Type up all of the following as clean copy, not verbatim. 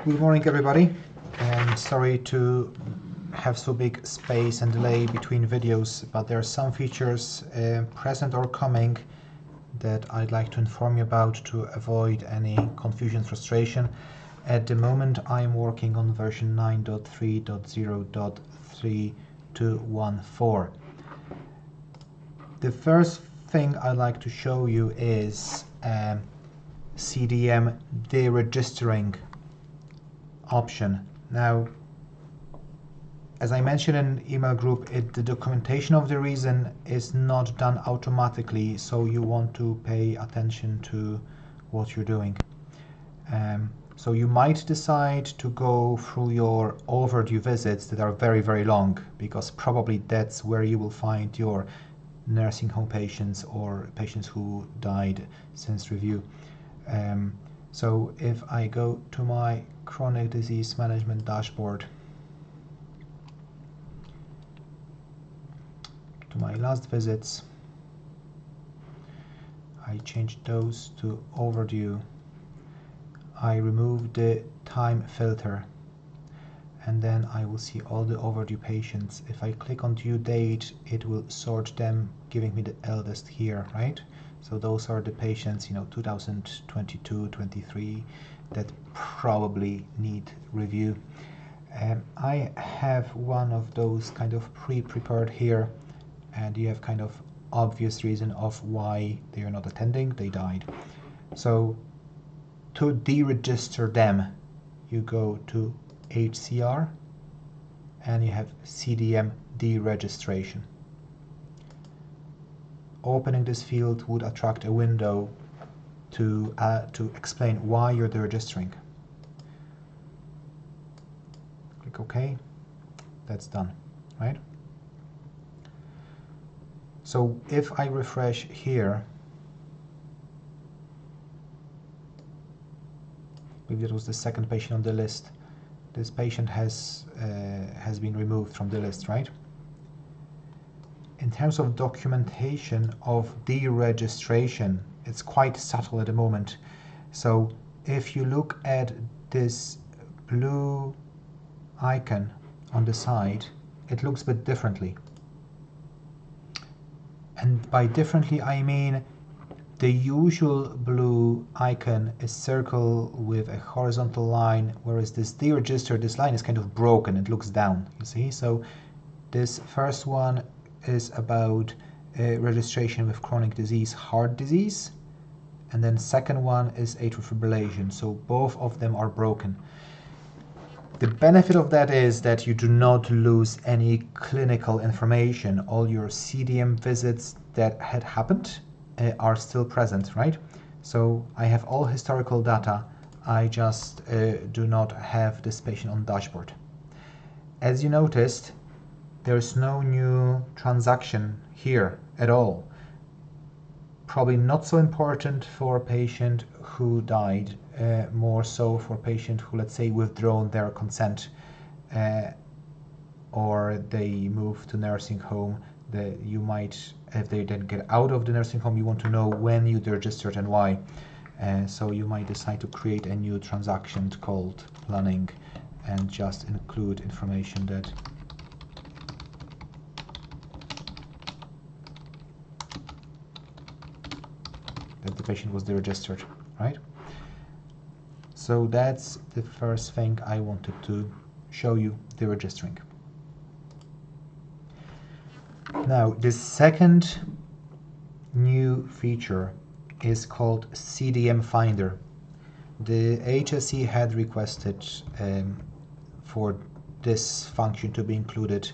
Good morning, everybody, and sorry to have so big space and delay between videos, but there are some features present or coming that I'd like to inform you about to avoid any confusion, frustration. At the moment, I'm working on version 9.3.0.3214. The first thing I'd like to show you is CDM deregistering option. Now, as I mentioned in email group, the documentation of the reason is not done automatically, so you want to pay attention to what you're doing. So you might decide to go through your overdue visits that are very, very long, because probably that's where you will find your nursing home patients or patients who died since review. So if I go to my chronic disease management dashboard, to my last visits, I changed those to overdue. I removed the time filter, and then I will see all the overdue patients. If I click on due date, it will sort them, giving me the eldest here, right? So those are the patients, 2022, 23, that probably need review. I have one of those kind of pre-prepared here, and you have kind of obvious reason of why they are not attending, they died. So to deregister them, you go to HCR and you have CDM deregistration. Opening this field would attract a window to explain why you're deregistering. Click OK. That's done, right? So if I refresh here, maybe that was the second patient on the list. This patient has been removed from the list, right? In terms of documentation of deregistration, it's quite subtle at the moment. So if you look at this blue icon on the side, it looks a bit differently. And by differently, I mean the usual blue icon is circle with a horizontal line, whereas this deregister, this line is kind of broken, it looks down, you see? So this first one is about registration with chronic disease, heart disease, and then second one is atrial fibrillation. So both of them are broken. The benefit of that is that you do not lose any clinical information. All your CDM visits that had happened are still present, right? So I have all historical data. I just do not have this patient on dashboard. As you noticed, there's no new transaction here at all. Probably not so important for a patient who died, more so for a patient who, let's say, withdrawn their consent or they moved to nursing home. You might, if they then get out of the nursing home, you want to know when you registered and why. So you might decide to create a new transaction called planning and just include information that the patient was deregistered, right? So that's the first thing I wanted to show you, deregistering. Now, the second new feature is called CDM Finder. The HSE had requested for this function to be included.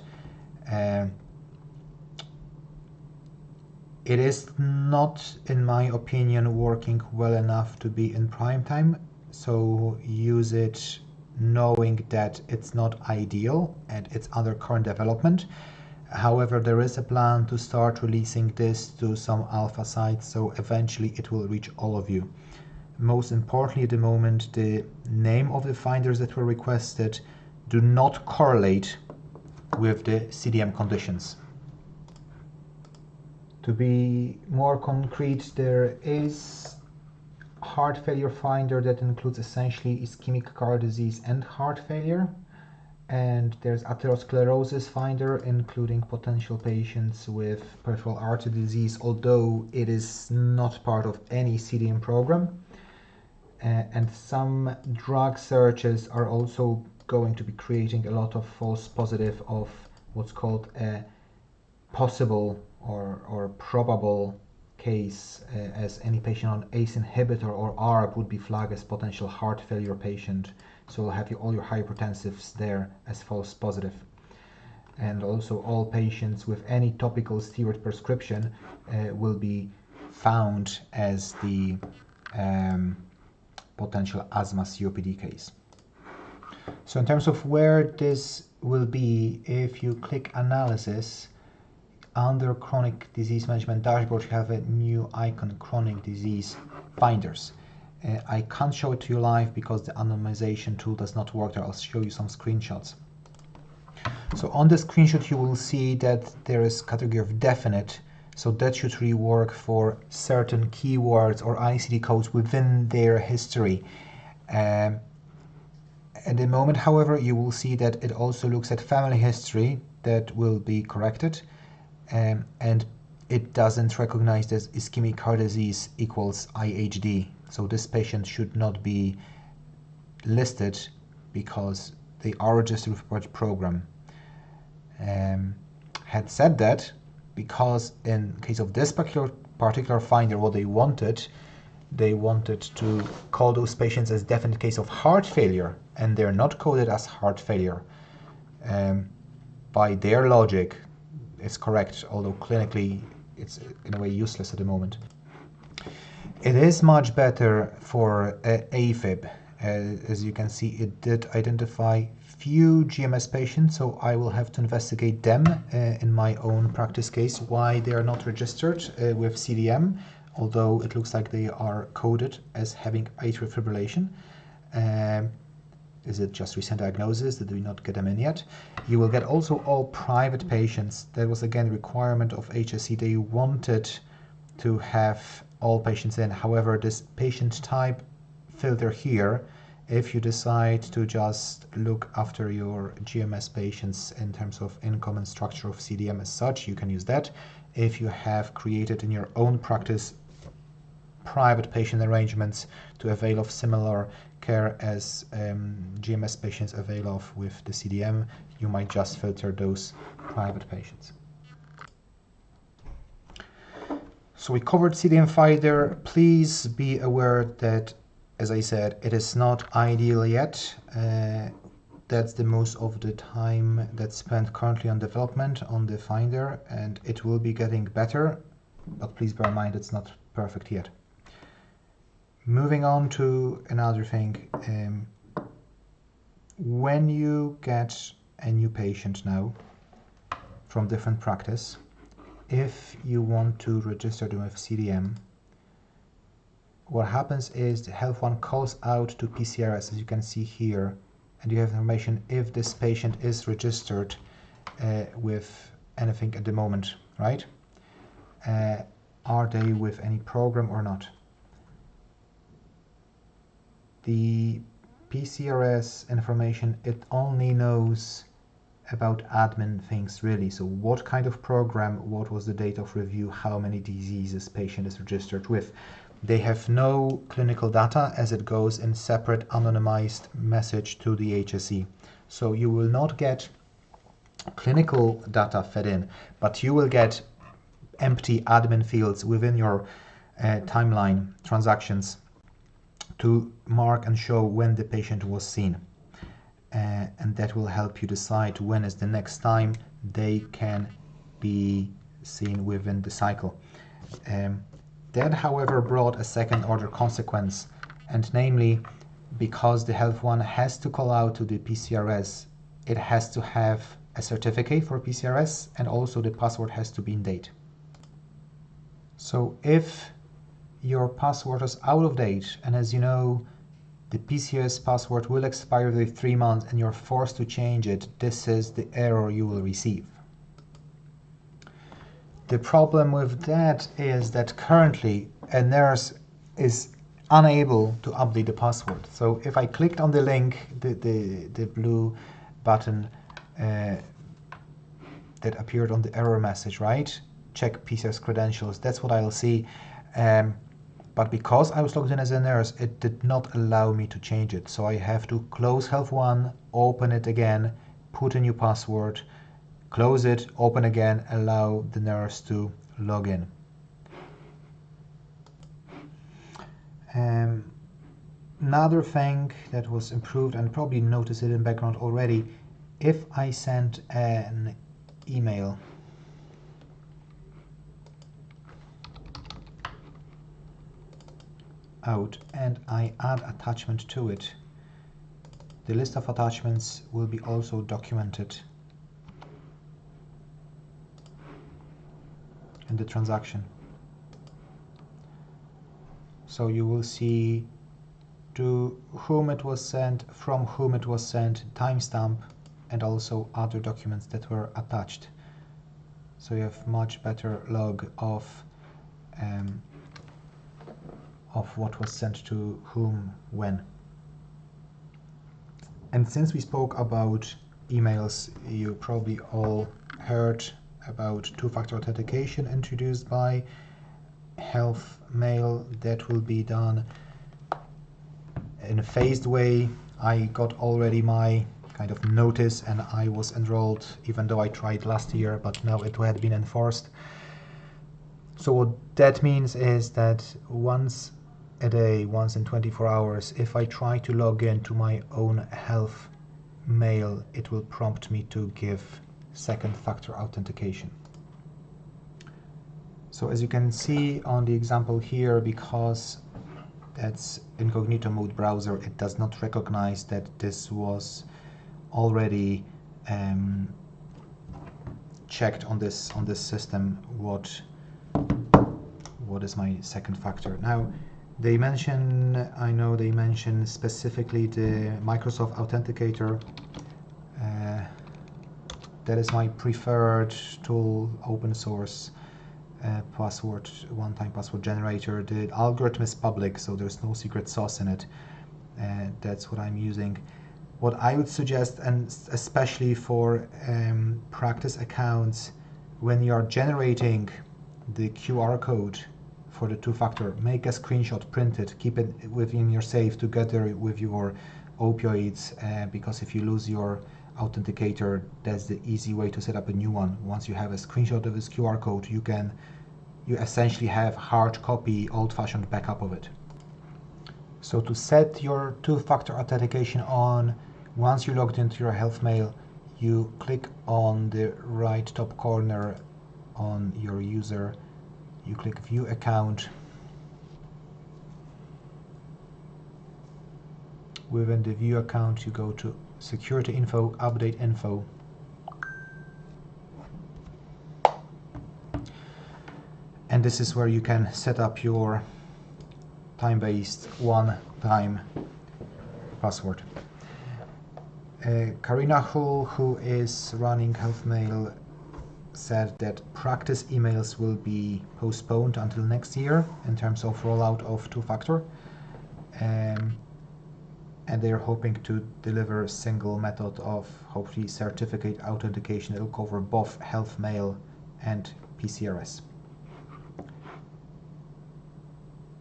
It is not, in my opinion, working well enough to be in prime time, so use it knowing that it's not ideal and it's under current development. However, there is a plan to start releasing this to some alpha sites, so eventually it will reach all of you. Most importantly at the moment, the name of the finders that were requested do not correlate with the CDM conditions. To be more concrete, there is heart failure finder that includes essentially ischemic heart disease and heart failure. And there's atherosclerosis finder, including potential patients with peripheral artery disease, although it is not part of any CDM program. And some drug searches are also going to be creating a lot of false positive of what's called a possible or probable case, as any patient on ACE inhibitor or ARB would be flagged as potential heart failure patient. So you'll have all your hypertensives there as false positive. And also all patients with any topical steroid prescription will be found as the potential asthma COPD case. So in terms of where this will be, if you click analysis, under chronic disease management dashboard, you have a new icon, chronic disease finders. I can't show it to you live because the anonymization tool does not work there. I'll show you some screenshots. So on the screenshot you will see that there is category of definite, so that should really work for certain keywords or ICD codes within their history. At the moment, however, you will see that it also looks at family history that will be corrected, and it doesn't recognize that ischemic heart disease equals IHD. So this patient should not be listed because they are registered with a program. Had said that, because in case of this particular finder, what they wanted to call those patients as definite case of heart failure, and they're not coded as heart failure. By their logic, it's correct, although clinically it's in a way useless at the moment. It is much better for AFib. As you can see, it did identify few GMS patients, so I will have to investigate them in my own practice case, why they are not registered with CDM, although it looks like they are coded as having atrial fibrillation. Is it just recent diagnosis? Did we not get them in yet? You will get also all private patients. That was again a requirement of HSE. They wanted to have all patients in. However, this patient type filter here, if you decide to just look after your GMS patients in terms of income and structure of CDM as such, you can use that. If you have created in your own practice private patient arrangements to avail of similar care as GMS patients avail of with the CDM, you might just filter those private patients. So we covered CDM finder. Please be aware that, as I said, it is not ideal yet. That's the most of the time that's spent currently on development on the finder, and it will be getting better, but please bear in mind it's not perfect yet. Moving on to another thing, when you get a new patient now from different practice, if you want to register them with CDM, what happens is the HealthOne calls out to PCRS, as you can see here, and you have information if this patient is registered with anything at the moment, right? Are they with any program or not? The PCRS information, it only knows about admin things really. So what kind of program, what was the date of review, how many diseases patient is registered with. They have no clinical data as it goes in separate anonymized message to the HSE. So you will not get clinical data fed in, but you will get empty admin fields within your timeline transactions to mark and show when the patient was seen. And that will help you decide when is the next time they can be seen within the cycle. That, however, brought a second order consequence, and namely, because the HealthOne has to call out to the PCRS, it has to have a certificate for PCRS, and also the password has to be in date. So if your password is out of date, and as you know, the PCRS password will expire every 3 months and you're forced to change it, this is the error you will receive. The problem with that is that currently a nurse is unable to update the password. So if I clicked on the link, the blue button that appeared on the error message, right? Check PCRS credentials, that's what I'll see. But because I was logged in as a nurse, it did not allow me to change it. So I have to close HealthOne, open it again, put a new password, close it, open again, allow the nurse to log in. Another thing that was improved, and probably noticed it in background already, if I send an email out and I add attachment to it, the list of attachments will be also documented in the transaction. So you will see to whom it was sent, from whom it was sent, timestamp, and also other documents that were attached. So you have much better log of what was sent to whom, when. And since we spoke about emails, you probably all heard about two-factor authentication introduced by HealthMail. That will be done in a phased way. I got already my kind of notice and I was enrolled, even though I tried last year, but now it had been enforced. So what that means is that once a day, once in 24 hours, if I try to log in to my own HealthMail, it will prompt me to give second factor authentication. So as you can see on the example here, because that's incognito mode browser, it does not recognize that this was already checked on this system what is my second factor. Now they mention, I know they mention specifically the Microsoft Authenticator. That is my preferred tool, open source password, one-time password generator. The algorithm is public, so there's no secret sauce in it. That's what I'm using. What I would suggest, and especially for practice accounts, when you are generating the QR code for the two-factor, make a screenshot, print it, keep it within your safe together with your opioids, because if you lose your authenticator, that's the easy way to set up a new one. Once you have a screenshot of this QR code, you essentially have hard copy, old-fashioned backup of it. So to set your two-factor authentication on, once you logged into your HealthMail, you click on the right top corner on your user, you click View Account. Within the View Account, you go to Security Info, Update Info. And this is where you can set up your time-based one-time password. Karina Hull, who is running HealthMail, said that practice emails will be postponed until next year in terms of rollout of two-factor. And they're hoping to deliver a single method of hopefully certificate authentication that will cover both HealthMail and PCRS.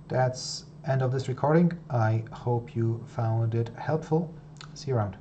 That's end of this recording. I hope you found it helpful. See you around.